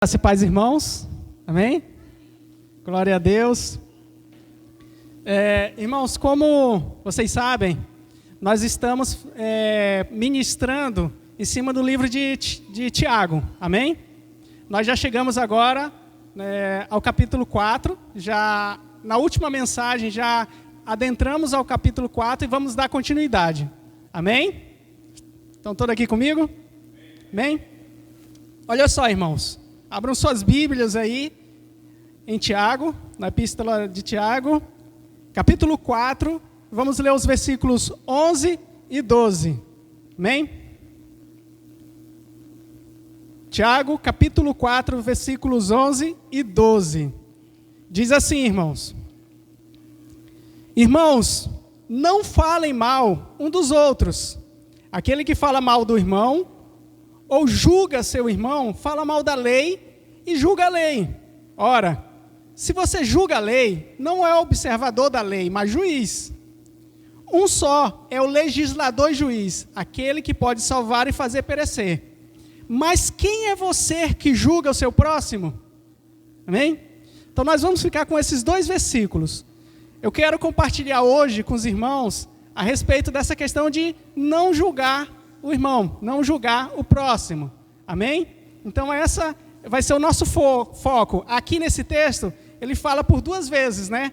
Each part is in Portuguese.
Graça e paz, irmãos. Amém? Glória a Deus. Irmãos, como vocês sabem, nós estamos ministrando em cima do livro de Tiago. Amém? Nós já chegamos agora ao capítulo 4. Já na última mensagem já adentramos ao capítulo 4 e vamos dar continuidade. Amém? Estão todos aqui comigo? Amém? Olha só, irmãos. Abram suas Bíblias aí em Tiago, na epístola de Tiago, capítulo 4, vamos ler os versículos 11 e 12. Amém? Tiago, capítulo 4, versículos 11 e 12. Diz assim, irmãos: Irmãos, não falem mal um dos outros. Aquele que fala mal do irmão ou julga seu irmão, fala mal da lei e julga a lei. Ora, se você julga a lei, não é observador da lei, mas juiz. Um só é o legislador e juiz, aquele que pode salvar e fazer perecer. Mas quem é você que julga o seu próximo? Amém? Então nós vamos ficar com esses dois versículos. Eu quero compartilhar hoje com os irmãos a respeito dessa questão de não julgar o irmão, não julgar o próximo. Amém? Então essa vai ser o nosso foco. Aqui nesse texto, ele fala por duas vezes, né?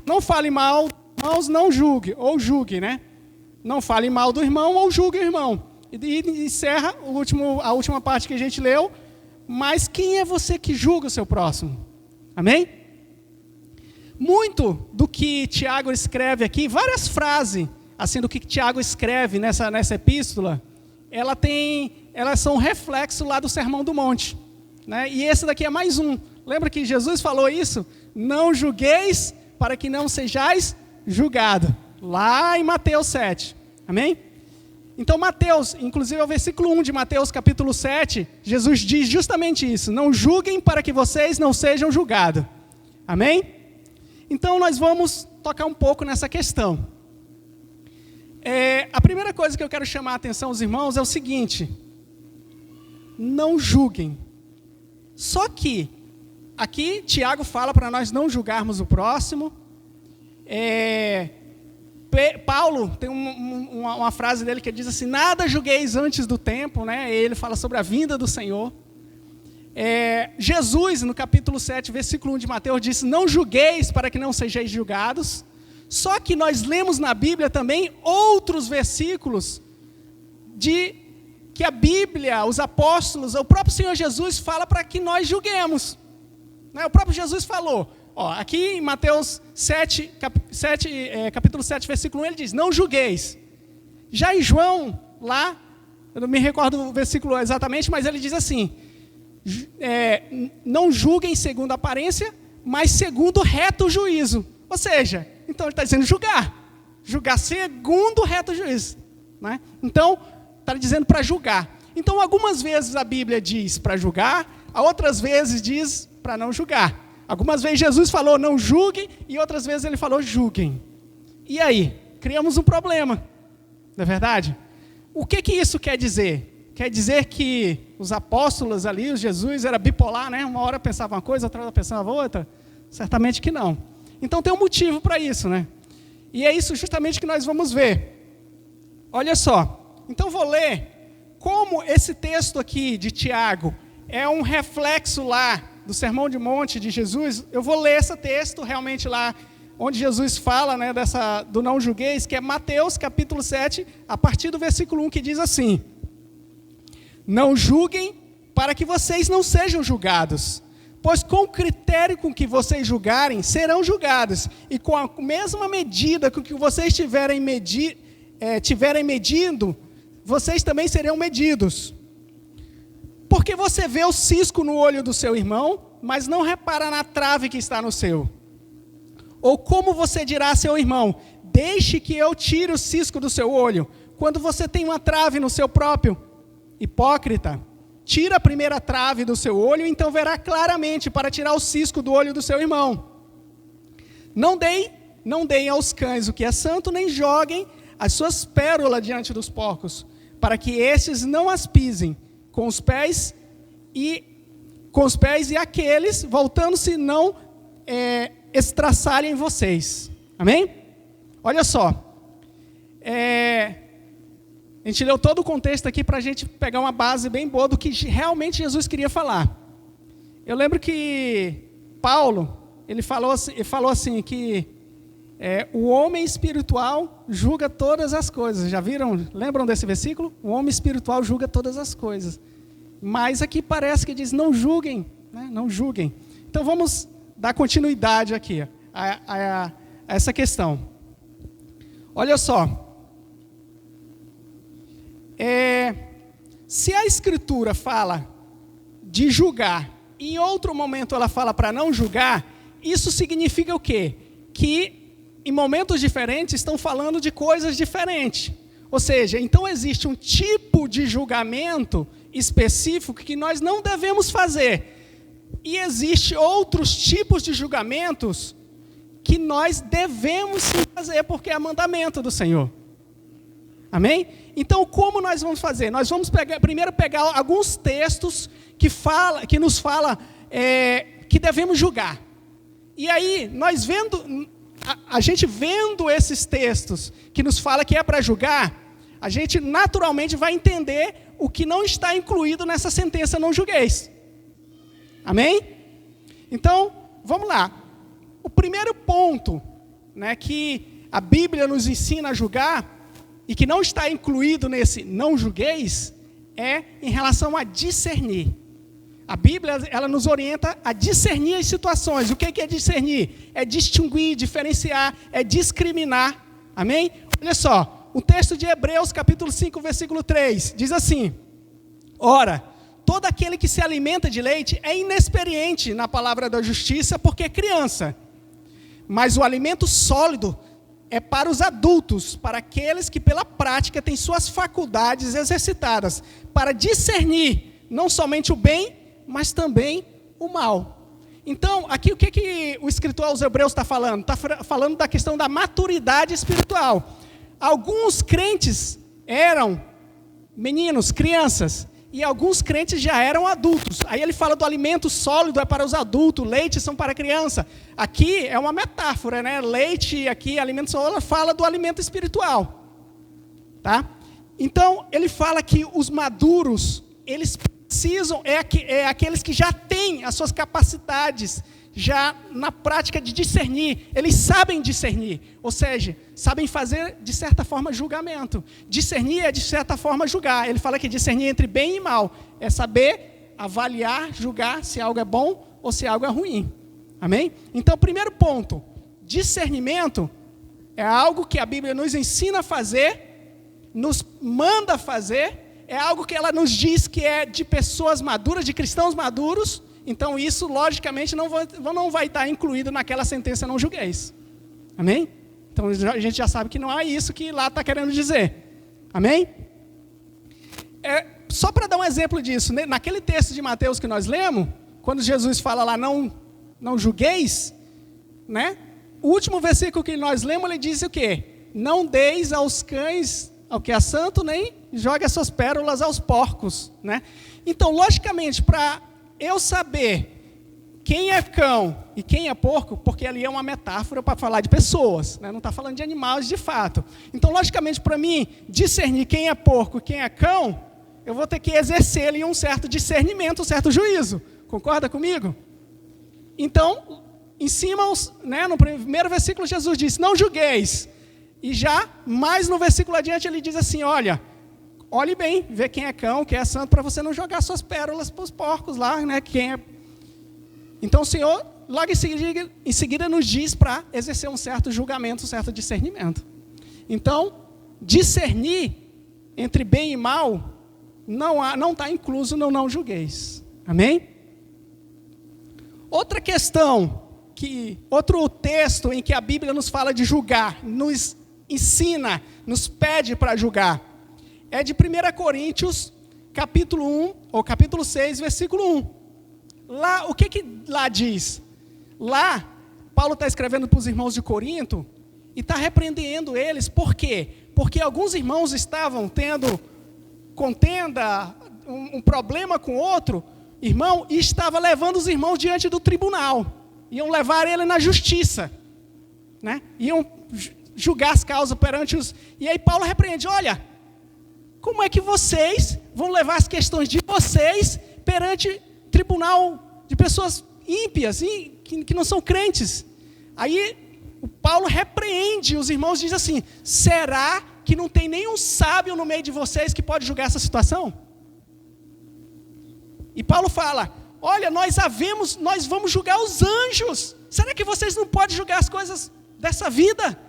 Não fale mal, irmãos, não julgue, ou julgue, né? Não fale mal do irmão ou julgue o irmão. E encerra a última parte que a gente leu. Mas quem é você que julga o seu próximo? Amém? Muito do que Tiago escreve aqui, várias frases assim do que Tiago escreve nessa epístola, elas são um reflexo lá do Sermão do Monte, né? E esse daqui é mais um. Lembra que Jesus falou isso? Não julgueis para que não sejais julgado. Lá em Mateus 7. Amém? Então Mateus, inclusive é o versículo 1 de Mateus capítulo 7, Jesus diz justamente isso. Não julguem para que vocês não sejam julgados. Amém? Então nós vamos tocar um pouco nessa questão. A primeira coisa que eu quero chamar a atenção aos irmãos é o seguinte: não julguem. Só que aqui Tiago fala para nós não julgarmos o próximo. Paulo tem uma frase dele que diz assim: nada julgueis antes do tempo, né? Ele fala sobre a vinda do Senhor. Jesus, no capítulo 7, versículo 1 de Mateus, disse: não julgueis para que não sejais julgados. Só que nós lemos na Bíblia também outros versículos de que a Bíblia, os apóstolos, o próprio Senhor Jesus fala para que nós julguemos. Né? O próprio Jesus falou, aqui em Mateus 7, capítulo 7, versículo 1, ele diz: não julgueis. Já em João, lá, eu não me recordo o versículo exatamente, mas ele diz assim: não julguem segundo a aparência, mas segundo o reto juízo. Ou seja, então ele está dizendo julgar segundo o reto juízo, né? Então, está dizendo para julgar. Então, algumas vezes a Bíblia diz para julgar, outras vezes diz para não julgar. Algumas vezes Jesus falou não julguem, e outras vezes ele falou julguem. E aí? Criamos um problema, não é verdade? O que isso quer dizer? Quer dizer que os apóstolos ali, os Jesus, era bipolar, né? Uma hora pensava uma coisa, outra hora pensava outra? Certamente que não. Então tem um motivo para isso, né? E é isso justamente que nós vamos ver. Olha só. Então vou ler como esse texto aqui de Tiago é um reflexo lá do Sermão do Monte de Jesus. Eu vou ler esse texto realmente lá onde Jesus fala, né, do não julgueis, que é Mateus capítulo 7, a partir do versículo 1, que diz assim: não julguem para que vocês não sejam julgados. Pois com o critério com que vocês julgarem, serão julgados. E com a mesma medida com que vocês tiverem medindo, vocês também serão medidos. Porque você vê o cisco no olho do seu irmão, mas não repara na trave que está no seu. Ou como você dirá a seu irmão: deixe que eu tire o cisco do seu olho, quando você tem uma trave no seu próprio? Hipócrita. Tira a primeira trave do seu olho, então verá claramente para tirar o cisco do olho do seu irmão. Não deem aos cães o que é santo, nem joguem as suas pérolas diante dos porcos, para que estes não as pisem. com os pés e aqueles, voltando-se, não estraçalhem vocês. Amém? Olha só. A gente leu todo o contexto aqui para a gente pegar uma base bem boa do que realmente Jesus queria falar. Eu lembro que Paulo, ele falou assim que o homem espiritual julga todas as coisas. Já viram? Lembram desse versículo? O homem espiritual julga todas as coisas. Mas aqui parece que diz, não julguem, né? Não julguem. Então vamos dar continuidade aqui a essa questão. Olha só. Se a Escritura fala de julgar, e em outro momento ela fala para não julgar, isso significa o quê? Que em momentos diferentes estão falando de coisas diferentes. Ou seja, então existe um tipo de julgamento específico que nós não devemos fazer. E existe outros tipos de julgamentos que nós devemos sim fazer, porque é mandamento do Senhor. Amém? Então, como nós vamos fazer? Nós vamos primeiro pegar alguns textos que nos fala que devemos julgar. E aí, a gente vendo esses textos que nos fala que é para julgar, a gente naturalmente vai entender o que não está incluído nessa sentença não julgueis. Amém? Então, vamos lá. O primeiro ponto, né, que a Bíblia nos ensina a julgar, e que não está incluído nesse não julgueis, é em relação a discernir. A Bíblia, ela nos orienta a discernir as situações. O que é discernir? É distinguir, diferenciar, é discriminar. Amém? Olha só, o texto de Hebreus, capítulo 5, versículo 3, diz assim: ora, todo aquele que se alimenta de leite é inexperiente na palavra da justiça, porque é criança. Mas o alimento sólido é para os adultos, para aqueles que pela prática têm suas faculdades exercitadas, para discernir não somente o bem, mas também o mal. Então, aqui o que o escritor aos Hebreus está falando? Está falando da questão da maturidade espiritual. Alguns crentes eram meninos, crianças, e alguns crentes já eram adultos. Aí ele fala do alimento sólido é para os adultos, leite são para a criança. Aqui é uma metáfora, né? Leite, aqui, alimento sólido, fala do alimento espiritual. Tá? Então, ele fala que os maduros, eles precisam, aqueles que já têm as suas capacidades, já na prática de discernir, eles sabem discernir, ou seja, sabem fazer, de certa forma, julgamento. Discernir é, de certa forma, julgar. Ele fala que discernir entre bem e mal é saber avaliar, julgar se algo é bom ou se algo é ruim. Amém? Então, primeiro ponto, discernimento é algo que a Bíblia nos ensina a fazer, nos manda fazer, é algo que ela nos diz que é de pessoas maduras, de cristãos maduros. Então, isso, logicamente, não vai estar incluído naquela sentença não julgueis. Amém? Então, a gente já sabe que não é isso que lá está querendo dizer. Amém? Só para dar um exemplo disso, né? Naquele texto de Mateus que nós lemos, quando Jesus fala lá, não julgueis, né? O último versículo que nós lemos, ele diz o quê? Não deis aos cães ao que é santo, nem jogue as suas pérolas aos porcos, né? Então, logicamente, para eu saber quem é cão e quem é porco, porque ali é uma metáfora para falar de pessoas, né? Não está falando de animais de fato. Então, logicamente, para mim discernir quem é porco e quem é cão, eu vou ter que exercer ali um certo discernimento, um certo juízo. Concorda comigo? Então, em cima, né, no primeiro versículo, Jesus disse, não julgueis. E já, mais no versículo adiante, ele diz assim, olhe bem, vê quem é cão, quem é santo, para você não jogar suas pérolas para os porcos lá, né? Então o Senhor, logo em seguida nos diz para exercer um certo julgamento, um certo discernimento. Então, discernir entre bem e mal não está incluso no não julgueis. Amém? Outra questão, outro texto em que a Bíblia nos fala de julgar, nos ensina, nos pede para julgar, é de 1 Coríntios, capítulo 1, ou capítulo 6, versículo 1. Lá, o que lá diz? Lá, Paulo está escrevendo para os irmãos de Corinto e está repreendendo eles. Por quê? Porque alguns irmãos estavam tendo contenda, um problema com outro irmão e estava levando os irmãos diante do tribunal. Iam levar ele na justiça, né? Iam julgar as causas perante os... E aí Paulo repreende, olha, como é que vocês vão levar as questões de vocês perante tribunal de pessoas ímpias, que não são crentes? Aí o Paulo repreende os irmãos e diz assim, será que não tem nenhum sábio no meio de vocês que pode julgar essa situação? E Paulo fala, olha, nós vamos julgar os anjos. Será que vocês não podem julgar as coisas dessa vida?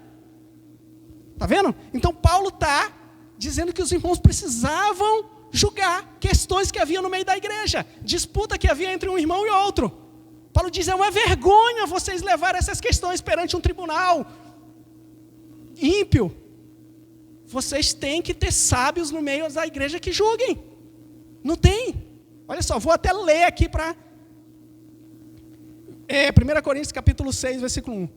Está vendo? Então Paulo está dizendo que os irmãos precisavam julgar questões que havia no meio da igreja, disputa que havia entre um irmão e outro. Paulo diz, é uma vergonha vocês levarem essas questões perante um tribunal ímpio. Vocês têm que ter sábios no meio da igreja que julguem. Não tem. Olha só, vou até ler aqui para... 1 Coríntios capítulo 6, versículo 1.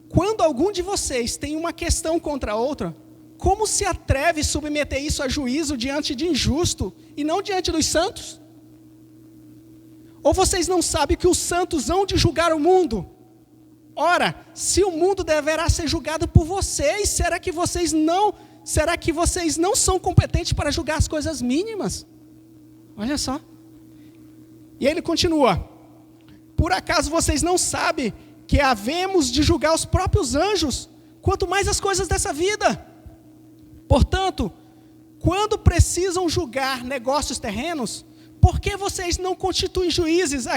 Quando algum de vocês tem uma questão contra outra, como se atreve a submeter isso a juízo diante de injusto e não diante dos santos? Ou vocês não sabem que os santos hão de julgar o mundo? Ora, se o mundo deverá ser julgado por vocês, será que vocês não são competentes para julgar as coisas mínimas? Olha só. E ele continua. Por acaso vocês não sabem que havemos de julgar os próprios anjos, quanto mais as coisas dessa vida? Portanto, quando precisam julgar negócios terrenos, por que vocês não constituem juízes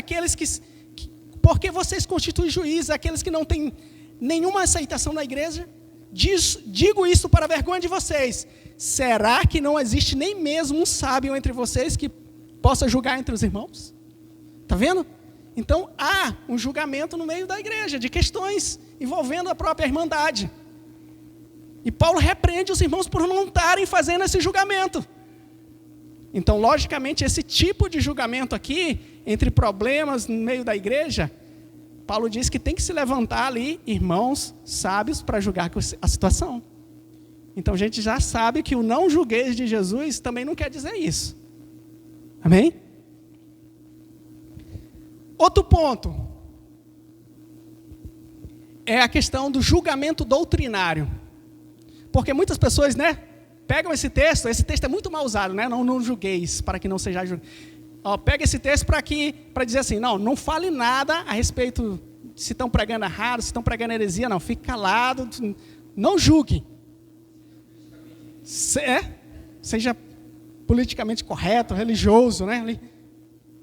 por que vocês constituem juízes aqueles que não têm nenhuma aceitação na igreja? Digo isso para a vergonha de vocês. Será que não existe nem mesmo um sábio entre vocês que possa julgar entre os irmãos? Está vendo? Então há um julgamento no meio da igreja, de questões envolvendo a própria irmandade. E Paulo repreende os irmãos por não estarem fazendo esse julgamento. Então, logicamente, esse tipo de julgamento aqui, entre problemas no meio da igreja, Paulo diz que tem que se levantar ali, irmãos sábios, para julgar a situação. Então, a gente já sabe que o não julgueis de Jesus também não quer dizer isso. Amém? Outro ponto é a questão do julgamento doutrinário. Porque muitas pessoas, né, pegam esse texto é muito mal usado, né? Não julgueis, para que não seja julgado. Pega esse texto para dizer assim, não fale nada a respeito se estão pregando errado, se estão pregando heresia, não, fique calado, não julgue. Seja politicamente correto, religioso, né?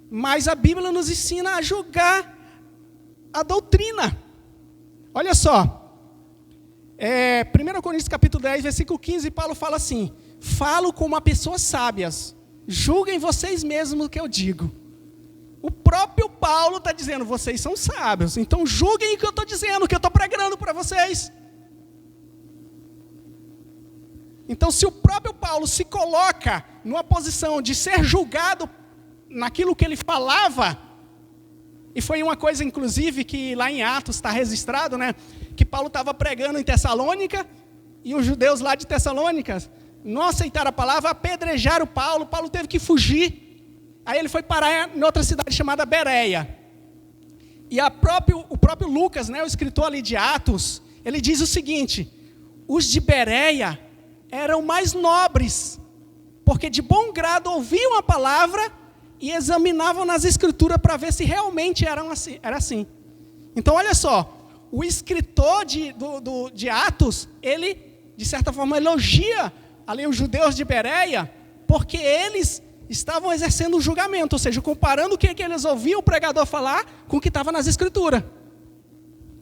Mas a Bíblia nos ensina a julgar a doutrina. Olha só. 1 Coríntios capítulo 10, versículo 15, Paulo fala assim, falo como a pessoas sábias, julguem vocês mesmos o que eu digo. O próprio Paulo está dizendo, vocês são sábios, então julguem o que eu estou dizendo, o que eu estou pregando para vocês. Então, se o próprio Paulo se coloca numa posição de ser julgado naquilo que ele falava, e foi uma coisa, inclusive, que lá em Atos está registrado, né? Que Paulo estava pregando em Tessalônica, e os judeus lá de Tessalônica não aceitaram a palavra, apedrejaram Paulo teve que fugir. Aí ele foi parar em outra cidade chamada Bereia. E o próprio Lucas, né, o escritor ali de Atos, ele diz o seguinte, os de Bereia eram mais nobres, porque de bom grado ouviam a palavra e examinavam nas escrituras para ver se realmente era assim. Então, olha só, o escritor de Atos, ele, de certa forma, elogia ali os judeus de Bereia, porque eles estavam exercendo o julgamento, ou seja, comparando o que eles ouviam o pregador falar com o que estava nas escrituras.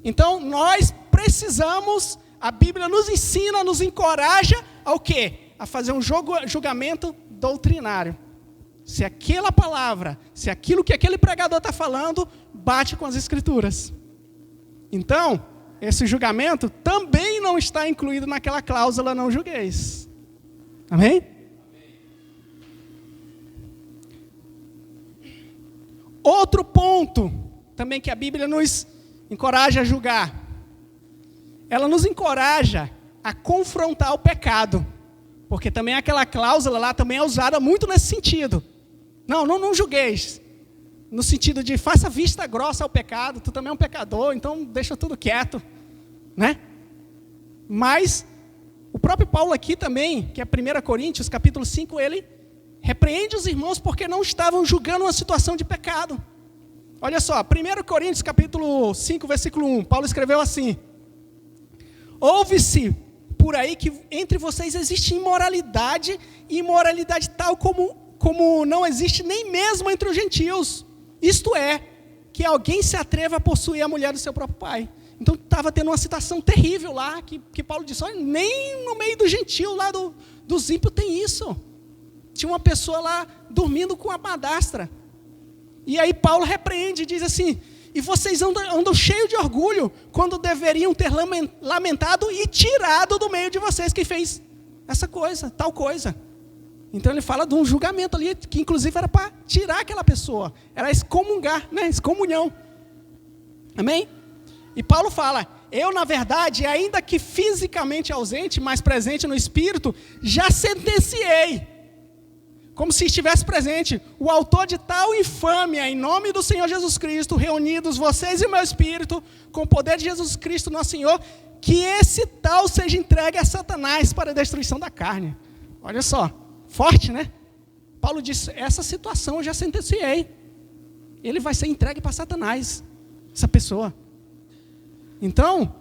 Então, nós precisamos, a Bíblia nos ensina, nos encoraja ao quê? A fazer um julgamento doutrinário. Se aquela palavra, se aquilo que aquele pregador está falando, bate com as escrituras. Então, esse julgamento também não está incluído naquela cláusula não julgueis. Amém? Outro ponto também que a Bíblia nos encoraja a julgar. Ela nos encoraja a confrontar o pecado. Porque também aquela cláusula lá também é usada muito nesse sentido. Não julgueis. No sentido de faça vista grossa ao pecado, tu também é um pecador, então deixa tudo quieto, né? Mas o próprio Paulo aqui também, que é 1 Coríntios, capítulo 5, ele repreende os irmãos porque não estavam julgando uma situação de pecado. Olha só, 1 Coríntios, capítulo 5, versículo 1, Paulo escreveu assim: ouve-se por aí que entre vocês existe imoralidade, e imoralidade tal como não existe nem mesmo entre os gentios. Isto é, que alguém se atreva a possuir a mulher do seu próprio pai. Então estava tendo uma situação terrível lá, que Paulo disse, olha, nem no meio do gentio lá dos ímpios tem isso. Tinha uma pessoa lá dormindo com a madrasta. E aí Paulo repreende e diz assim, e vocês andam cheios de orgulho, quando deveriam ter lamentado e tirado do meio de vocês quem fez essa coisa, tal coisa. Então ele fala de um julgamento ali, que inclusive era para tirar aquela pessoa, era excomungar, né? Excomunhão. Amém? E Paulo fala, eu na verdade, ainda que fisicamente ausente, mas presente no espírito, já sentenciei, como se estivesse presente, o autor de tal infâmia, em nome do Senhor Jesus Cristo, reunidos vocês e o meu espírito, com o poder de Jesus Cristo, nosso Senhor, que esse tal seja entregue a Satanás para a destruição da carne. Olha só, forte, né? Paulo disse, essa situação eu já sentenciei. Ele vai ser entregue para Satanás, essa pessoa. Então,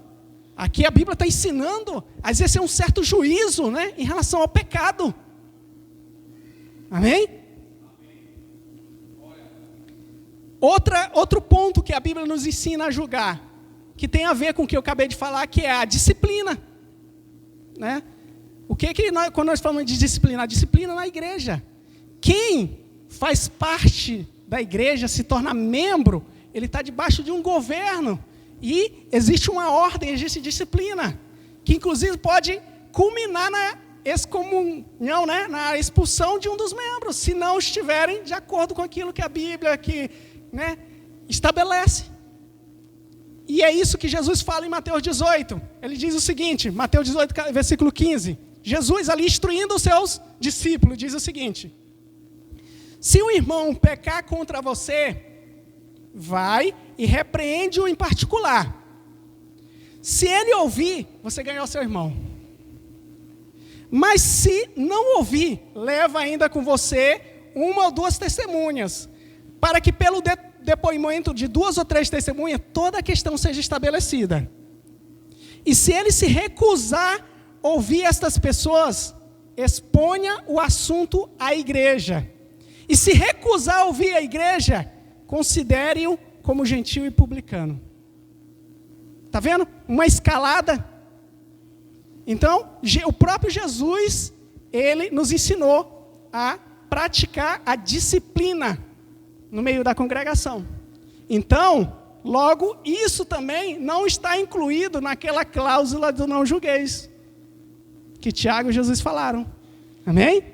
aqui a Bíblia está ensinando a exercer um certo juízo, né, em relação ao pecado. Amém? Outro ponto que a Bíblia nos ensina a julgar, que tem a ver com o que eu acabei de falar, que é a disciplina. Né? Quando nós falamos de disciplina? A disciplina na igreja. Quem faz parte da igreja, se torna membro, ele está debaixo de um governo. E existe uma ordem, existe disciplina, que inclusive pode culminar na excomunhão, né? Na expulsão de um dos membros, se não estiverem de acordo com aquilo que a Bíblia né, estabelece. E é isso que Jesus fala em Mateus 18. Ele diz o seguinte, Mateus 18, versículo 15. Jesus ali instruindo os seus discípulos, diz o seguinte: se um irmão pecar contra você, vai e repreende-o em particular. Se ele ouvir, você ganhou seu irmão. Mas se não ouvir, leva ainda com você uma ou duas testemunhas, para que pelo depoimento de 2 ou 3 testemunhas, toda a questão seja estabelecida. E se ele se recusar a ouvir estas pessoas, exponha o assunto à igreja. E se recusar a ouvir a igreja, considere-o como gentil e publicano. Está vendo? Uma escalada. Então, o próprio Jesus, ele nos ensinou a praticar a disciplina no meio da congregação. Então, logo, isso também não está incluído naquela cláusula do não julgueis, que Tiago e Jesus falaram. Amém?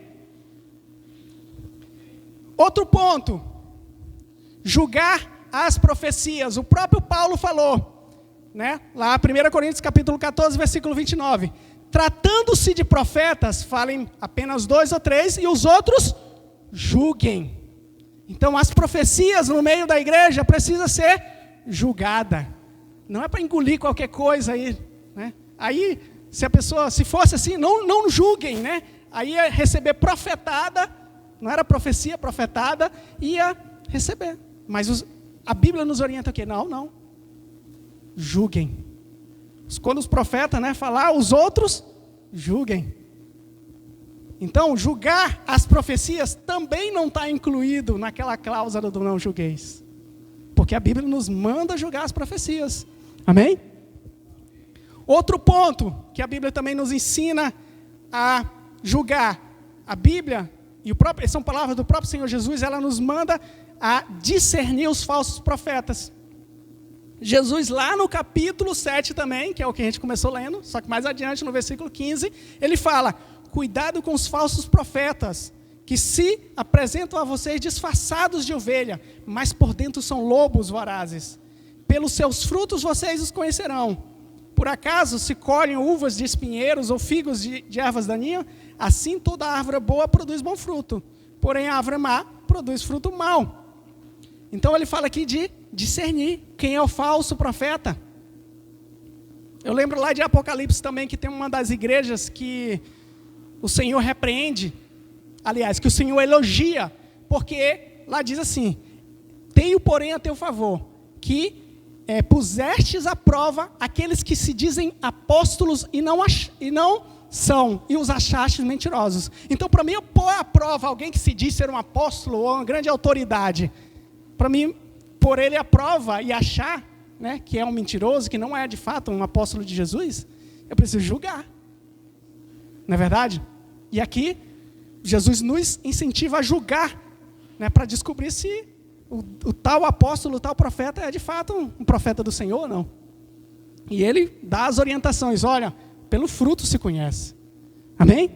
Outro ponto, julgar as profecias. O próprio Paulo falou, né? Lá 1 Coríntios capítulo 14, versículo 29. Tratando-se de profetas, falem apenas 2 ou 3, e os outros julguem. Então as profecias no meio da igreja precisam ser julgadas. Não é para engolir qualquer coisa aí, né? Aí, se fosse assim, não julguem, né? Aí ia receber profetada, não era profecia, profetada, ia receber. Mas a Bíblia nos orienta aqui, não. Julguem. Quando os profetas, né, falar, os outros julguem. Então, julgar as profecias também não está incluído naquela cláusula do não julgueis. Porque a Bíblia nos manda julgar as profecias. Amém? Outro ponto que a Bíblia também nos ensina a julgar. A Bíblia, são palavras do próprio Senhor Jesus, ela nos manda a discernir os falsos profetas. Jesus lá no capítulo 7 também, que é o que a gente começou lendo, só que mais adiante no versículo 15, ele fala, cuidado com os falsos profetas, que se apresentam a vocês disfarçados de ovelha, mas por dentro são lobos vorazes. Pelos seus frutos vocês os conhecerão. Por acaso se colhem uvas de espinheiros ou figos de ervas daninhas? Assim toda árvore boa produz bom fruto, porém a árvore má produz fruto mau. Então ele fala aqui de discernir quem é o falso profeta. Eu lembro lá de Apocalipse também, que tem uma das igrejas que o Senhor repreende, aliás, que o Senhor elogia, porque lá diz assim: tenho, porém, a teu favor, que pusestes à prova aqueles que se dizem apóstolos e não são, e os achastes mentirosos. Então, para mim, eu pôr à prova alguém que se diz ser um apóstolo ou uma grande autoridade, para mim, por ele à prova e achar, né, que é um mentiroso, que não é de fato um apóstolo de Jesus, eu preciso julgar. Não é verdade? E aqui, Jesus nos incentiva a julgar, né, para descobrir se o tal apóstolo, o tal profeta é de fato um profeta do Senhor ou não. E ele dá as orientações: olha, pelo fruto se conhece. Amém?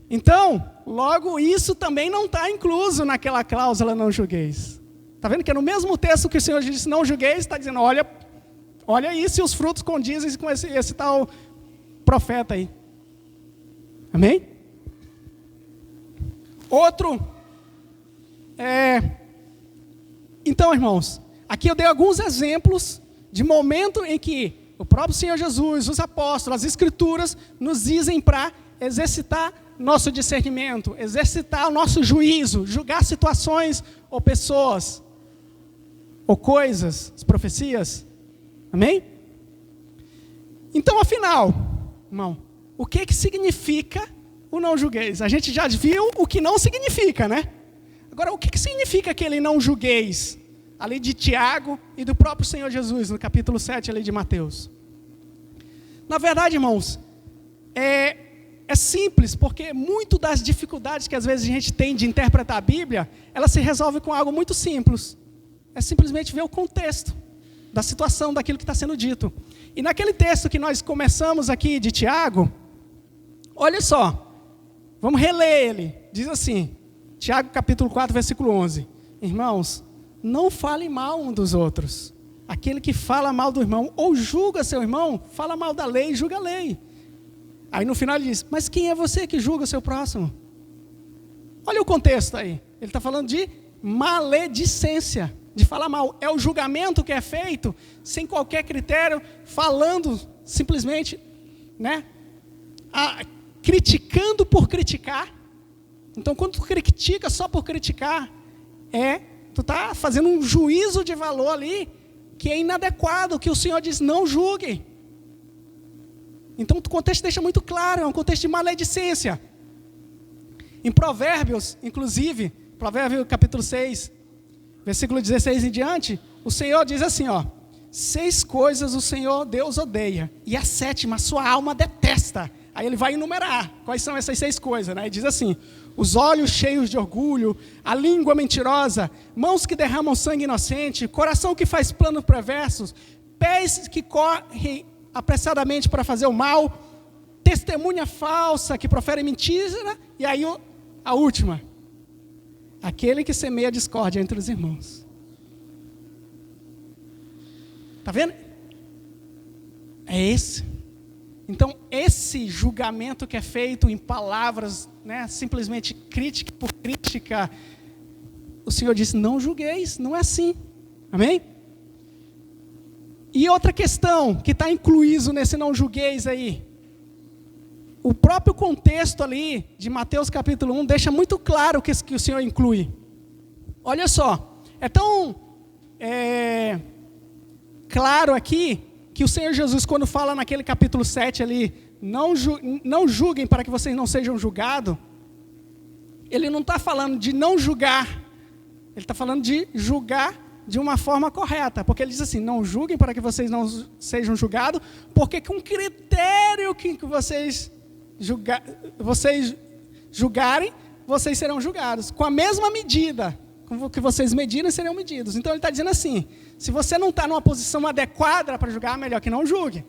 Então, logo isso também não está incluso naquela cláusula não julgueis. Está vendo que é no mesmo texto que o Senhor disse não julgueis, está dizendo, olha isso, e os frutos condizem com esse tal profeta aí. Amém? Outro, então, irmãos, aqui eu dei alguns exemplos de momento em que o próprio Senhor Jesus, os apóstolos, as Escrituras nos dizem para exercitar nosso discernimento, exercitar o nosso juízo, julgar situações ou pessoas, ou coisas, as profecias. Amém? Então, afinal, irmão, o que significa o não julgueis? A gente já viu o que não significa, né? Agora, o que significa aquele não julgueis? Ali de Tiago e do próprio Senhor Jesus, no capítulo 7 ali de Mateus. Na verdade, irmãos, é simples, porque muito das dificuldades que às vezes a gente tem de interpretar a Bíblia, ela se resolve com algo muito simples. É simplesmente ver o contexto da situação, daquilo que está sendo dito. E naquele texto que nós começamos aqui de Tiago, olha só, vamos reler ele. Diz assim, Tiago capítulo 4, versículo 11. Irmãos, não fale mal um dos outros. Aquele que fala mal do irmão ou julga seu irmão, fala mal da lei e julga a lei. Aí no final ele diz, mas quem é você que julga o seu próximo? Olha o contexto aí. Ele está falando de maledicência, de falar mal. É o julgamento que é feito sem qualquer critério, falando simplesmente, né, criticando por criticar. Então, quando tu critica só por criticar, tu está fazendo um juízo de valor ali que é inadequado, que o Senhor diz, não julgue. Então, o contexto deixa muito claro, é um contexto de maledicência. Em Provérbios, inclusive, Provérbio capítulo 6, versículo 16 em diante, o Senhor diz assim, 6 coisas o Senhor Deus odeia, e a 7ª a sua alma detesta. Aí ele vai enumerar quais são essas 6 coisas, né? Ele diz assim, os olhos cheios de orgulho, a língua mentirosa, mãos que derramam sangue inocente, coração que faz planos perversos, pés que correm apressadamente para fazer o mal, testemunha falsa que profere mentira, e aí a última, aquele que semeia discórdia entre os irmãos. Está vendo? É esse. Então, esse julgamento que é feito em palavras, né, simplesmente crítica por crítica, o Senhor disse, não julgueis, não é assim. Amém? E outra questão que está incluído nesse não julgueis aí, o próprio contexto ali de Mateus capítulo 1 deixa muito claro que o Senhor inclui. Olha só, é tão claro aqui, que o Senhor Jesus, quando fala naquele capítulo 7 ali, não julguem para que vocês não sejam julgados, ele não está falando de não julgar, ele está falando de julgar de uma forma correta, porque ele diz assim, não julguem para que vocês não sejam julgados, porque com o critério que vocês julgarem, vocês serão julgados, com a mesma medida com que vocês medirem, serão medidos. Então ele está dizendo assim, se você não está numa posição adequada para julgar, melhor que não julgue.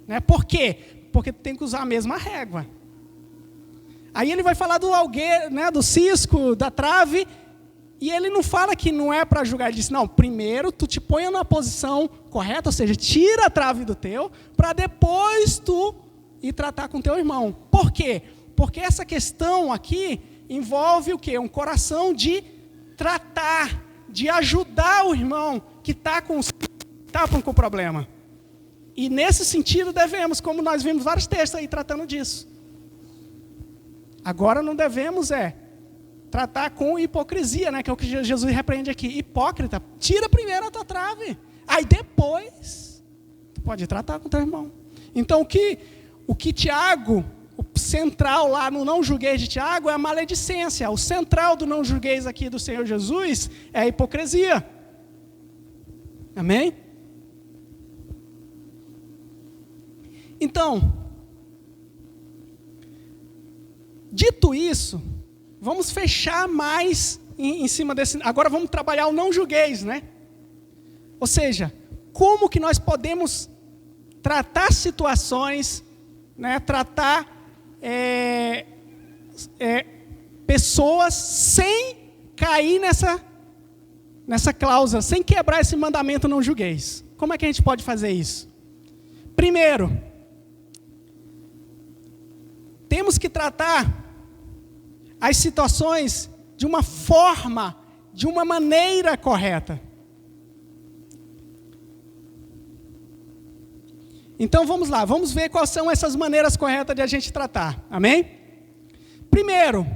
Né? Por quê? Porque tem que usar a mesma régua. Aí ele vai falar do algueiro, né, do cisco, da trave, e ele não fala que não é para julgar. Ele diz, não, primeiro tu te põe numa posição correta, ou seja, tira a trave do teu, para depois tu ir tratar com teu irmão. Por quê? Porque essa questão aqui envolve o quê? Um coração de tratar, de ajudar o irmão que está com o problema. E nesse sentido devemos, como nós vimos vários textos aí tratando disso. Agora não devemos tratar com hipocrisia, né? Que é o que Jesus repreende aqui. Hipócrita, tira primeiro a tua trave. Aí depois, tu pode tratar com o teu irmão. Então o que Tiago, o central lá no não julgueis de Tiago é a maledicência. O central do não julgueis aqui do Senhor Jesus é a hipocrisia. Amém? Então, dito isso, vamos fechar mais em cima desse... Agora vamos trabalhar o não julgueis, né? Ou seja, como que nós podemos tratar situações, né? Tratar pessoas sem cair nessa cláusula, sem quebrar esse mandamento não julgueis. Como é que a gente pode fazer isso? Primeiro, temos que tratar as situações de uma forma, de uma maneira correta. Então vamos lá, vamos ver quais são essas maneiras corretas de a gente tratar. Amém? Primeiro,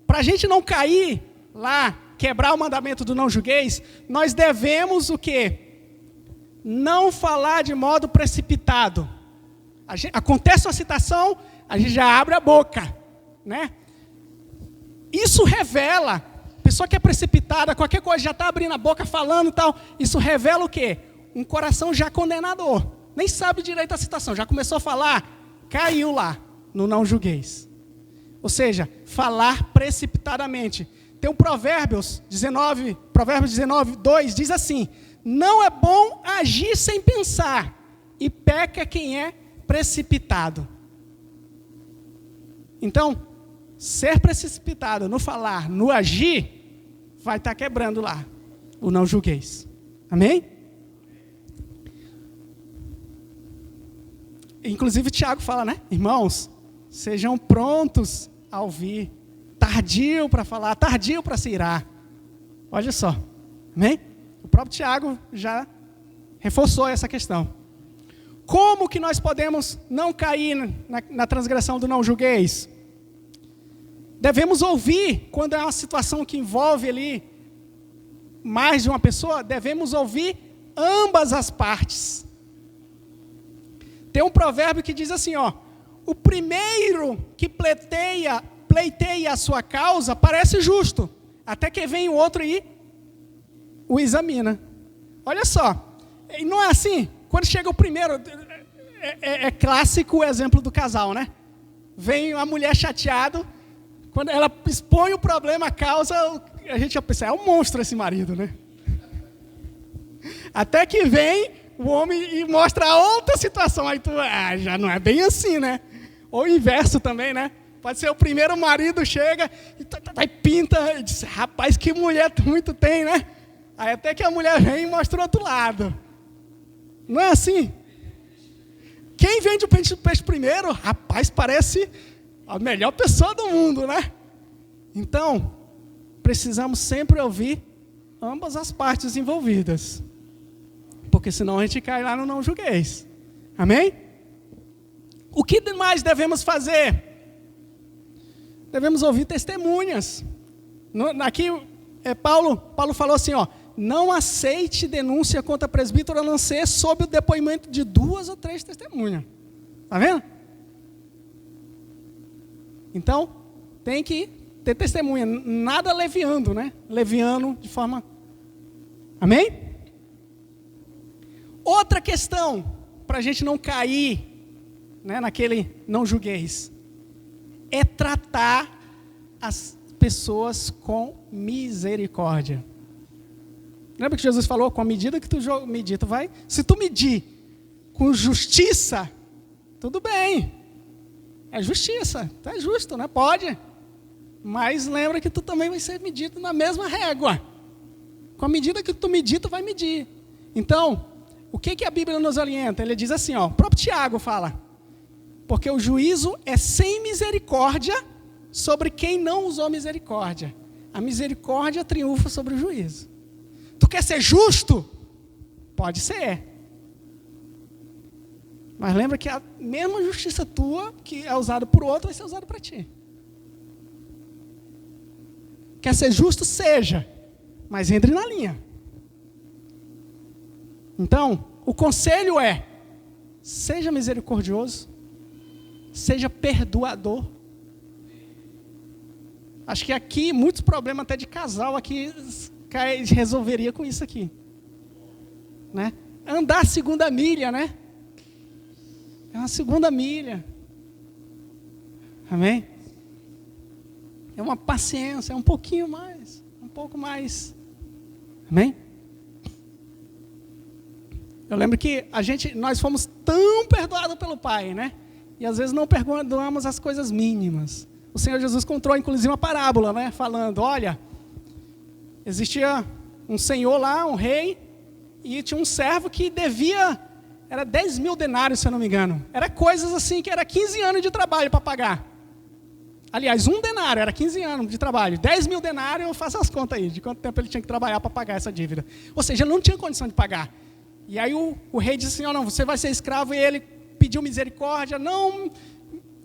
para a gente não cair lá, quebrar o mandamento do não julgueis, nós devemos o quê? Não falar de modo precipitado. Acontece uma situação, a gente já abre a boca, né? Isso revela, a pessoa que é precipitada, qualquer coisa, já está abrindo a boca, falando e tal, isso revela o quê? Um coração já condenador, nem sabe direito a situação, já começou a falar, caiu lá, no não julgueis. Ou seja, falar precipitadamente. Tem um Provérbios 19, 2, diz assim, não é bom agir sem pensar, e peca quem é precipitado. Então, ser precipitado no falar, no agir, vai estar quebrando lá o não julgueis. Amém? Inclusive Tiago fala, né? Irmãos, sejam prontos a ouvir, tardio para falar, tardio para se irar. Olha só. Amém? O próprio Tiago já reforçou essa questão. Como que nós podemos não cair na transgressão do não julgueis? Devemos ouvir, quando é uma situação que envolve ali mais de uma pessoa, devemos ouvir ambas as partes. Tem um provérbio que diz assim, ó, o primeiro que pleiteia a sua causa parece justo, até que vem o outro e o examina. Olha só, e não é assim? Quando chega o primeiro, é clássico o exemplo do casal, né? Vem a mulher chateada, quando ela expõe o problema, a causa, a gente já pensa, é um monstro esse marido, né? Até que vem o homem e mostra outra situação, aí tu, já não é bem assim, né? Ou o inverso também, né? Pode ser o primeiro marido chega e pinta, e diz, rapaz, que mulher muito tem, né? Aí até que a mulher vem e mostra o outro lado. Não é assim? Quem vende o peixe primeiro, rapaz, parece a melhor pessoa do mundo, né? Então, precisamos sempre ouvir ambas as partes envolvidas. Porque senão a gente cai lá no não julgueis. Amém? O que mais devemos fazer? Devemos ouvir testemunhas. Aqui, Paulo falou assim, ó, não aceite denúncia contra presbítero a não ser sob o depoimento de 2 ou 3 testemunhas. Está vendo? Então, tem que ter testemunha. Nada leviando, né? Leviando de forma... Amém? Outra questão, para a gente não cair, né, naquele não julgueis, é tratar as pessoas com misericórdia. Lembra que Jesus falou, com a medida que tu medir, tu vai... Se tu medir com justiça, tudo bem. É justiça, tu é justo, né? Pode. Mas lembra que tu também vai ser medido na mesma régua. Com a medida que tu medir, tu vai medir. Então, o que a Bíblia nos orienta? Ele diz assim, ó, o próprio Tiago fala, porque o juízo é sem misericórdia sobre quem não usou misericórdia. A misericórdia triunfa sobre o juízo. Tu quer ser justo? Pode ser. Mas lembra que a mesma justiça tua, que é usada por outro, vai ser usada para ti. Quer ser justo? Seja. Mas entre na linha. Então, o conselho é: seja misericordioso, seja perdoador. Acho que aqui, muitos problemas até de casal aqui resolveria com isso aqui. Né? Andar a segunda milha, né? É uma segunda milha. Amém? É uma paciência, é um pouquinho mais, um pouco mais. Amém? Eu lembro que nós fomos tão perdoados pelo Pai, né? E às vezes não perdoamos as coisas mínimas. O Senhor Jesus contou, inclusive, uma parábola, né? Falando, olha, existia um senhor lá, um rei, e tinha um servo que devia, era 10 mil denários, se eu não me engano. Era coisas assim que era 15 anos de trabalho para pagar. Aliás, um denário era 15 anos de trabalho. 10 mil denários, eu faço as contas aí, de quanto tempo ele tinha que trabalhar para pagar essa dívida. Ou seja, ele não tinha condição de pagar. E aí o rei disse assim, não, você vai ser escravo, e ele pediu misericórdia, não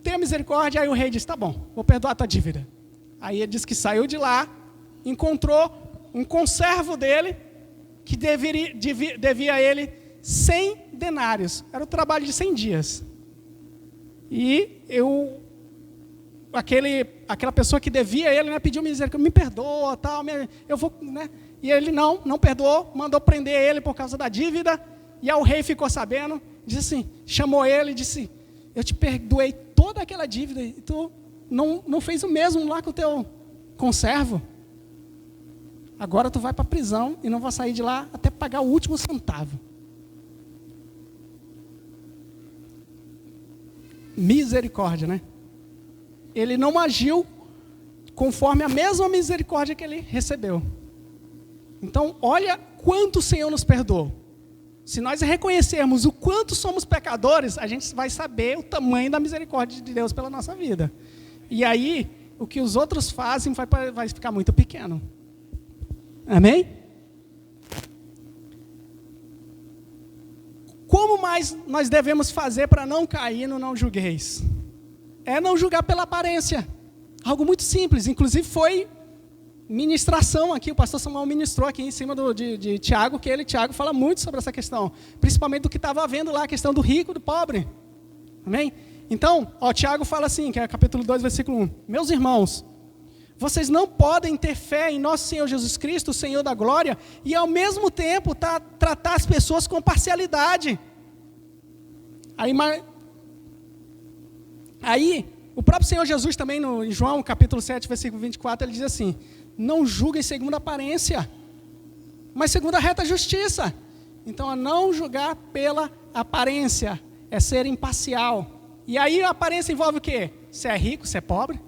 tenha misericórdia. Aí o rei disse, tá bom, vou perdoar a tua dívida. Aí ele disse que saiu de lá, encontrou um conservo dele, que devia a ele 100 denários. Era o trabalho de 100 dias. E aquela pessoa que devia a ele, né, pediu misericórdia, me perdoa, tal, eu vou, né? E ele não perdoou, mandou prender ele por causa da dívida. E aí o rei ficou sabendo, disse assim, chamou ele e disse, eu te perdoei toda aquela dívida, e tu não fez o mesmo lá com o teu conservo. Agora tu vai para a prisão e não vai sair de lá até pagar o último centavo. Misericórdia, né? Ele não agiu conforme a mesma misericórdia que ele recebeu. Então, olha quanto o Senhor nos perdoou. Se nós reconhecermos o quanto somos pecadores, a gente vai saber o tamanho da misericórdia de Deus pela nossa vida. E aí, o que os outros fazem vai ficar muito pequeno. Amém? Como mais nós devemos fazer para não cair no não julgueis? É não julgar pela aparência. Algo muito simples. Inclusive foi ministração aqui, o pastor Samuel ministrou aqui em cima de Tiago, que Tiago fala muito sobre essa questão, principalmente do que estava havendo lá, a questão do rico e do pobre. Amém? Então, Tiago fala assim, que é capítulo 2, versículo 1. Meus irmãos, vocês não podem ter fé em nosso Senhor Jesus Cristo, o Senhor da glória, e ao mesmo tempo tratar as pessoas com parcialidade. Aí, o próprio Senhor Jesus também, em João capítulo 7, versículo 24, ele diz assim, não julguem segundo a aparência, mas segundo a reta justiça. Então, a não julgar pela aparência, é ser imparcial. E aí a aparência envolve o quê? Se é rico, se é pobre,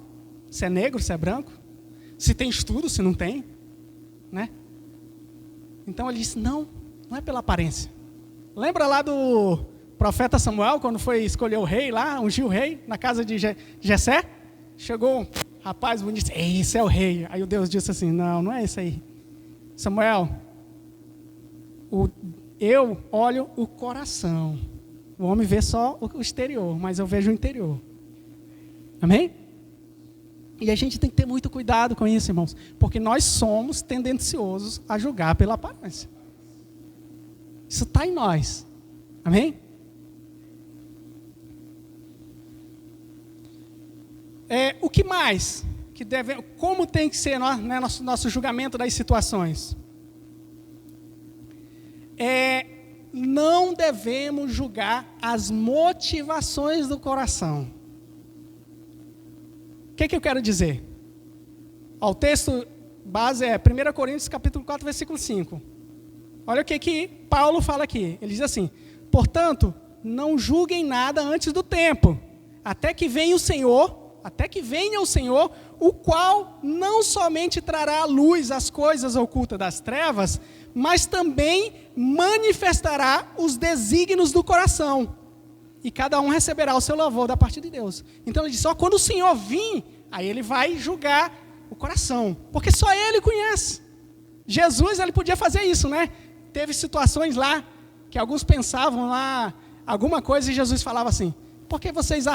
se é negro, se é branco, se tem estudo, se não tem, né? Então ele disse, não é pela aparência. Lembra lá do profeta Samuel, quando foi escolher o rei lá, ungiu o rei, na casa de Jessé? Chegou um rapaz bonito, esse é o rei. Aí o Deus disse assim, não é esse aí. Samuel, eu olho o coração. O homem vê só o exterior, mas eu vejo o interior. Amém? E a gente tem que ter muito cuidado com isso, irmãos, porque nós somos tendenciosos a julgar pela aparência. Isso está em nós. Amém? O que mais? Como tem que ser nosso julgamento das situações? Não devemos julgar as motivações do coração. O que eu quero dizer? O texto base é 1 Coríntios capítulo 4, versículo 5. Olha o que Paulo fala aqui. Ele diz assim, portanto, não julguem nada antes do tempo, até que venha o Senhor, o qual não somente trará à luz as coisas ocultas das trevas, mas também manifestará os desígnios do coração. E cada um receberá o seu louvor da parte de Deus. Então ele diz, quando o Senhor vir, Aí ele vai julgar o coração, porque só ele conhece. Jesus, ele podia fazer isso, né? Teve situações lá que alguns pensavam lá alguma coisa e Jesus falava assim: por que vocês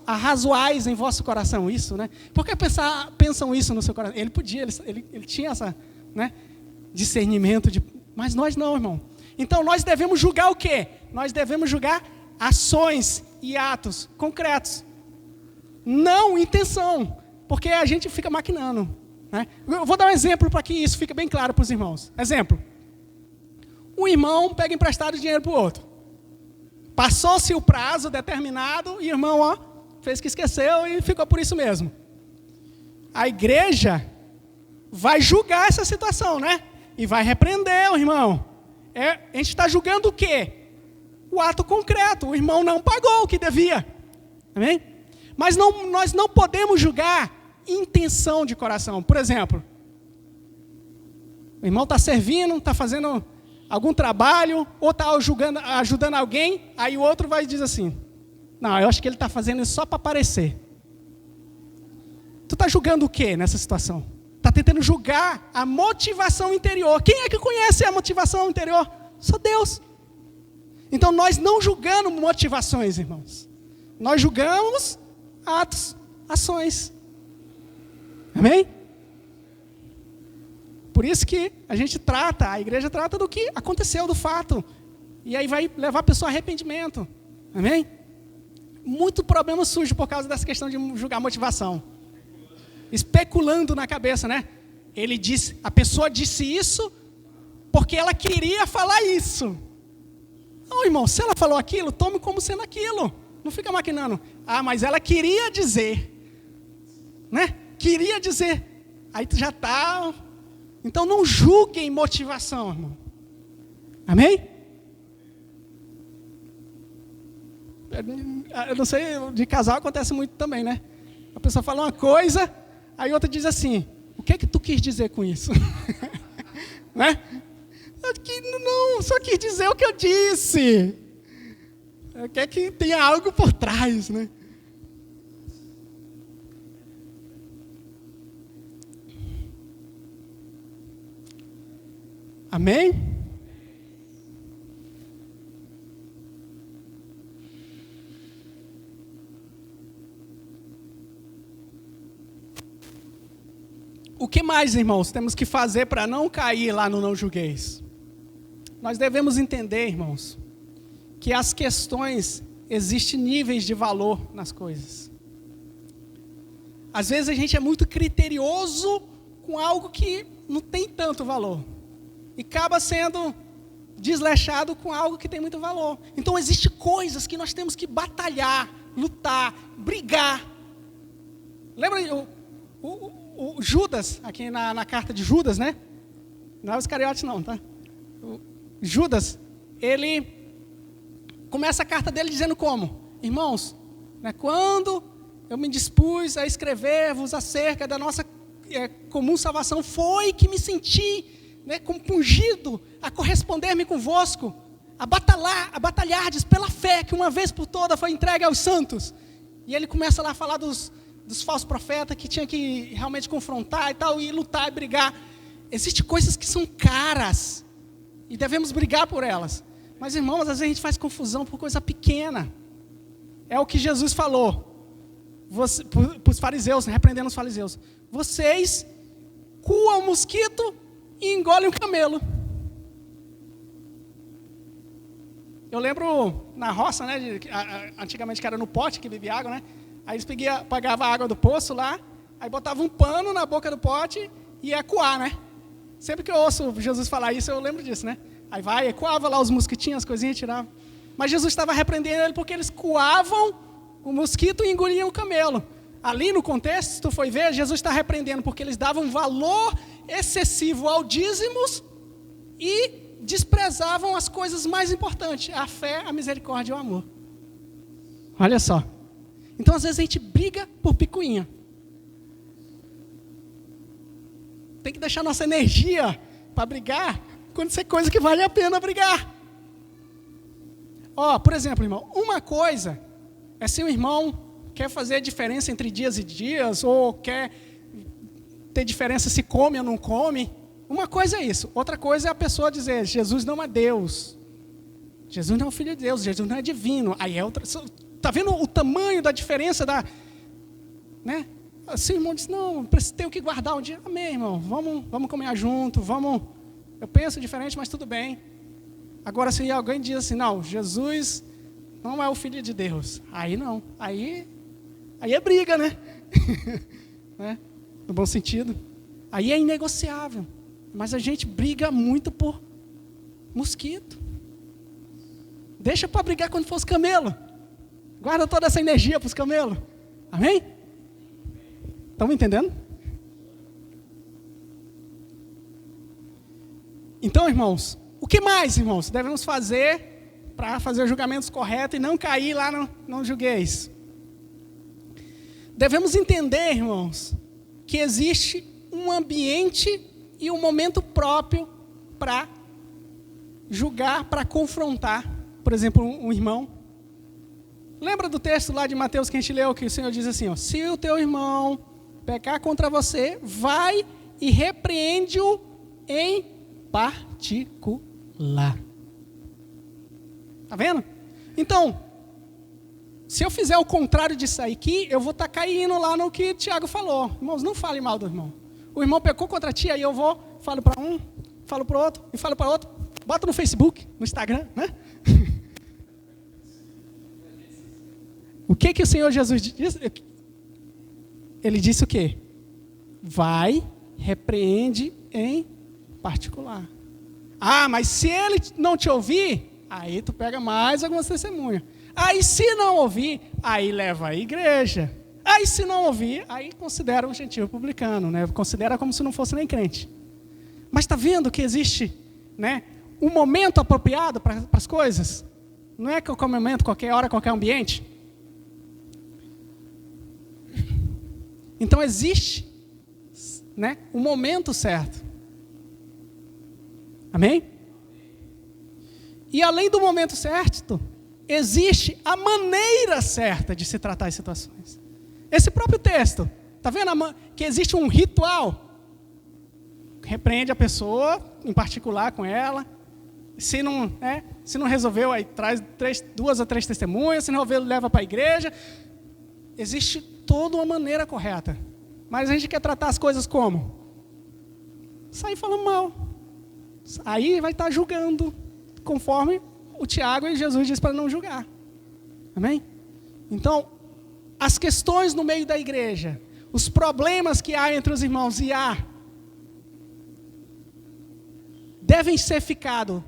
arrazoais em vosso coração isso, né? Por que pensam isso no seu coração? Ele podia, ele tinha essa, né, discernimento, mas nós não, irmão. Então nós devemos julgar o quê? Nós devemos julgar ações e atos concretos, não intenção, porque a gente fica maquinando, né? Eu vou dar um exemplo para que isso fique bem claro para os irmãos. Exemplo: um irmão pega emprestado dinheiro para o outro. Passou-se o prazo determinado e o irmão fez que esqueceu e ficou por isso mesmo. A igreja vai julgar essa situação, né? E vai repreender o irmão. A gente está julgando o quê? O ato concreto. O irmão não pagou o que devia. Amém? Mas nós não podemos julgar intenção de coração. Por exemplo, o irmão está servindo, está fazendo algum trabalho, ou está ajudando alguém, aí o outro vai e diz assim: não, eu acho que ele está fazendo isso só para aparecer. Tu está julgando o quê nessa situação? Está tentando julgar a motivação interior. Quem é que conhece a motivação interior? Só Deus. Então nós não julgamos motivações, irmãos. Nós julgamos atos, ações. Amém? Por isso que a igreja trata do que aconteceu, do fato. E aí vai levar a pessoa a arrependimento. Amém? Muito problema surge por causa dessa questão de julgar motivação. Especulando na cabeça, né? A pessoa disse isso porque ela queria falar isso. Não, irmão, se ela falou aquilo, tome como sendo aquilo. Não fica maquinando. Mas ela queria dizer. Né? Queria dizer. Aí tu já está... Então não julguem motivação, irmão. Amém? Eu não sei, de casal acontece muito também, né? A pessoa fala uma coisa, aí outra diz assim: o que é que tu quis dizer com isso? Né? Não, só quis dizer o que eu disse. Quer que tenha algo por trás, né? Amém? O que mais, irmãos, temos que fazer para não cair lá no não julgueis? Nós devemos entender, irmãos, que as questões, existem níveis de valor nas coisas. Às vezes a gente é muito criterioso com algo que não tem tanto valor. E acaba sendo desleixado com algo que tem muito valor. Então existem coisas que nós temos que batalhar, lutar, brigar. Lembra o Judas, aqui na carta de Judas, né? Não é os Iscariotes não, tá? O Judas, ele começa a carta dele dizendo como? Irmãos, né, quando eu me dispus a escrever-vos acerca da nossa comum salvação, foi que me senti, né, compungido a corresponder-me convosco, a batalhardes pela fé que uma vez por toda foi entregue aos santos. E ele começa lá a falar dos falsos profetas que tinha que realmente confrontar e tal, e lutar e brigar. Existem coisas que são caras e devemos brigar por elas. Mas, irmãos, às vezes a gente faz confusão por coisa pequena. É o que Jesus falou para os fariseus, repreendendo os fariseus: vocês coam o mosquito e engolem o camelo. Eu lembro na roça, né, antigamente que era no pote que bebia água, né? Aí eles pagavam a água do poço lá, aí botavam um pano na boca do pote e ia coar, né? Sempre que eu ouço Jesus falar isso, eu lembro disso, né? Aí coava lá os mosquitinhos, as coisinhas, tirava. Mas Jesus estava repreendendo ele porque eles coavam o mosquito e engoliam o camelo. Ali no contexto, se tu for ver, Jesus está repreendendo porque eles davam valor excessivo ao dízimos e desprezavam as coisas mais importantes: a fé, a misericórdia e o amor. Olha só. Então, às vezes, a gente briga por picuinha. Tem que deixar nossa energia para brigar quando isso é coisa que vale a pena brigar. Por exemplo, irmão, uma coisa é se o irmão quer fazer a diferença entre dias e dias, ou quer ter diferença se come ou não come. Uma coisa é isso. Outra coisa é a pessoa dizer, Jesus não é Deus. Jesus não é o Filho de Deus, Jesus não é divino. Aí é outra. Está vendo o tamanho da diferença da... Né? Assim, o irmão diz, não, tenho que guardar um dia. Amém, irmão, vamos comer junto, vamos... Eu penso diferente, mas tudo bem. Agora, se alguém diz assim, não, Jesus não é o Filho de Deus. Aí não, aí é briga, né? Né? No bom sentido. Aí é inegociável. Mas a gente briga muito por mosquito. Deixa para brigar quando for os camelos. Guarda toda essa energia para os camelos. Amém? Estão me entendendo? Então, irmãos, o que mais, irmãos, devemos fazer para fazer julgamentos corretos e não cair lá no não julgueis? Devemos entender, irmãos, que existe um ambiente e um momento próprio para julgar, para confrontar, por exemplo, um irmão. Lembra do texto lá de Mateus que a gente leu, que o Senhor diz assim, ó, se o teu irmão pecar contra você, vai e repreende-o em particular. Tá vendo? Então, se eu fizer o contrário disso aqui, eu vou estar caindo lá no que Tiago falou. Irmãos, não fale mal do irmão. O irmão pecou contra ti, aí eu vou, falo para um, falo para o outro, e falo para outro. Bota no Facebook, no Instagram, né? O que o Senhor Jesus disse? Ele disse o quê? Vai, repreende em particular. Ah, mas se ele não te ouvir, aí tu pega mais algumas testemunhas. Aí se não ouvir, aí leva a igreja. Aí se não ouvir, aí considera um gentio publicano, né? Considera como se não fosse nem crente. Mas está vendo que existe, né, um momento apropriado para as coisas? Não é qualquer momento, qualquer hora, qualquer ambiente. Então existe, né, um momento certo. Amém? E além do momento certo, existe a maneira certa de se tratar as situações. Esse próprio texto, está vendo que existe um ritual? Repreende a pessoa, em particular com ela. Se não resolveu, aí traz 2 ou 3 testemunhas. Se não resolveu, leva para a igreja. Existe toda uma maneira correta. Mas a gente quer tratar as coisas como? Sair falando mal. Aí vai estar julgando, conforme o Tiago e Jesus diz para não julgar. Amém? Então, as questões no meio da igreja, os problemas que há entre os irmãos devem ser feito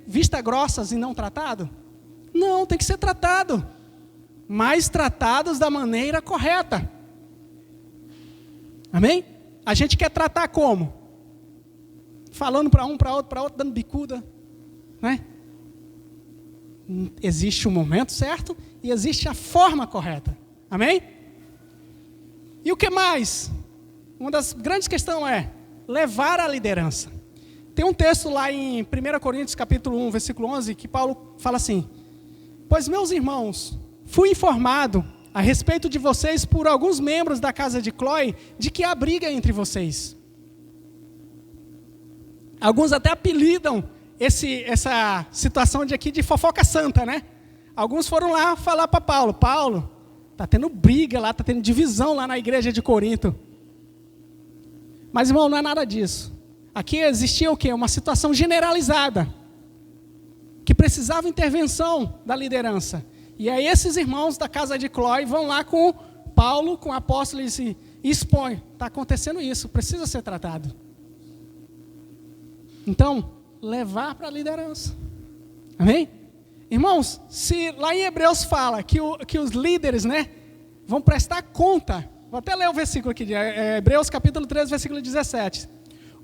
vista grossas e não tratado? Não, tem que ser tratado. Mas tratados da maneira correta. Amém? A gente quer tratar como? Falando para um, para outro, dando bicuda. Né? Existe o momento certo e existe a forma correta. Amém? E o que mais? Uma das grandes questões é levar a liderança. Tem um texto lá em 1 Coríntios capítulo 1, versículo 11, que Paulo fala assim: pois, meus irmãos, fui informado a respeito de vocês por alguns membros da casa de Cloé, de que há briga entre vocês. Alguns até apelidam essa situação de aqui de fofoca santa, né? Alguns foram lá falar para Paulo: Paulo, está tendo briga lá, está tendo divisão lá na igreja de Corinto. Mas, irmão, não é nada disso. Aqui existia o quê? Uma situação generalizada, que precisava intervenção da liderança. E aí esses irmãos da casa de Cloé vão lá com Paulo, com o apóstolo, e expõem: está acontecendo isso, precisa ser tratado. Então, levar para a liderança. Amém? Irmãos, se lá em Hebreus fala que os líderes, né, vão prestar conta. Vou até ler o versículo aqui, Hebreus capítulo 3, versículo 17.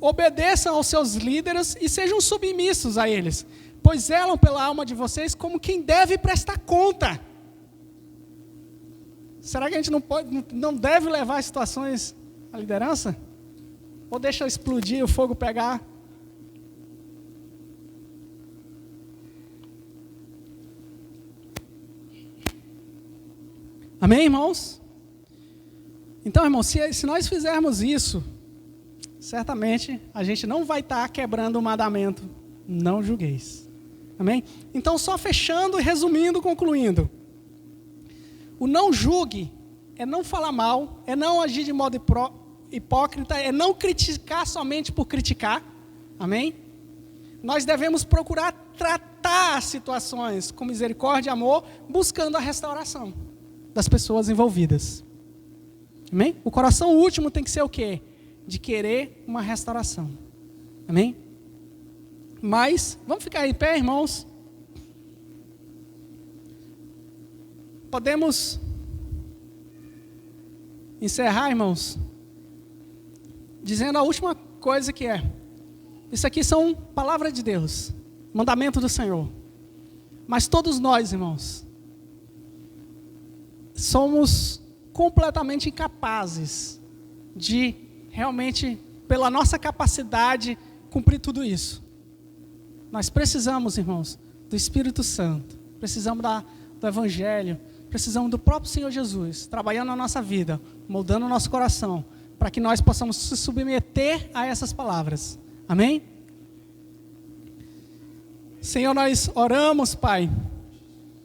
Obedeçam aos seus líderes e sejam submissos a eles, pois zelam pela alma de vocês como quem deve prestar conta. Será que a gente não deve levar as situações à liderança? Ou deixa explodir, o fogo pegar? Amém, irmãos? Então, irmãos, se nós fizermos isso, certamente a gente não vai estar quebrando o mandamento, não julgueis. Amém? Então, só fechando, resumindo, concluindo. O não julgue é não falar mal, é não agir de modo hipócrita, é não criticar somente por criticar. Amém? Nós devemos procurar tratar as situações com misericórdia e amor, buscando a restauração das pessoas envolvidas. Amém? O coração último tem que ser o quê? De querer uma restauração. Amém? Mas, vamos ficar em pé, irmãos? Podemos encerrar, irmãos, dizendo a última coisa que é: isso aqui são palavras de Deus, mandamento do Senhor. Mas todos nós, irmãos, somos completamente incapazes de realmente, pela nossa capacidade, cumprir tudo isso. Nós precisamos, irmãos, do Espírito Santo, precisamos do Evangelho, precisamos do próprio Senhor Jesus, trabalhando na nossa vida, moldando o nosso coração, para que nós possamos se submeter a essas palavras. Amém? Senhor, nós oramos, Pai,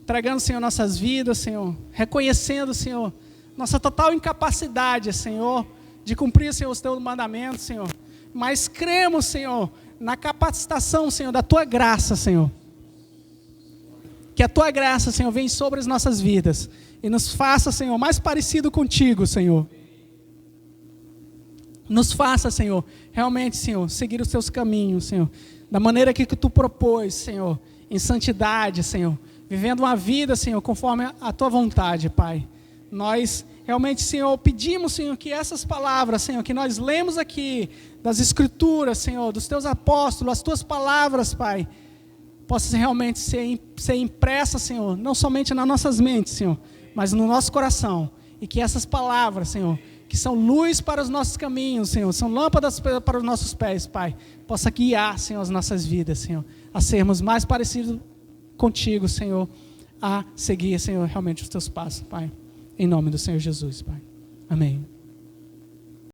entregando, Senhor, nossas vidas, Senhor, reconhecendo, Senhor, nossa total incapacidade, Senhor, de cumprir, Senhor, os Teus mandamentos, Senhor. Mas cremos, Senhor, na capacitação, Senhor, da Tua graça, Senhor. Que a Tua graça, Senhor, venha sobre as nossas vidas e nos faça, Senhor, mais parecido contigo, Senhor. Nos faça, Senhor, realmente, Senhor, seguir os Teus caminhos, Senhor, da maneira que Tu propôs, Senhor, em santidade, Senhor, vivendo uma vida, Senhor, conforme a Tua vontade, Pai. Nós realmente, Senhor, pedimos, Senhor, que essas palavras, Senhor, que nós lemos aqui, das Escrituras, Senhor, dos Teus apóstolos, as Tuas palavras, Pai, possam realmente ser impressas, Senhor, não somente nas nossas mentes, Senhor, mas no nosso coração. E que essas palavras, Senhor, que são luz para os nossos caminhos, Senhor, são lâmpadas para os nossos pés, Pai, possa guiar, Senhor, as nossas vidas, Senhor, a sermos mais parecidos contigo, Senhor, a seguir, Senhor, realmente os Teus passos, Pai. Em nome do Senhor Jesus, Pai. Amém.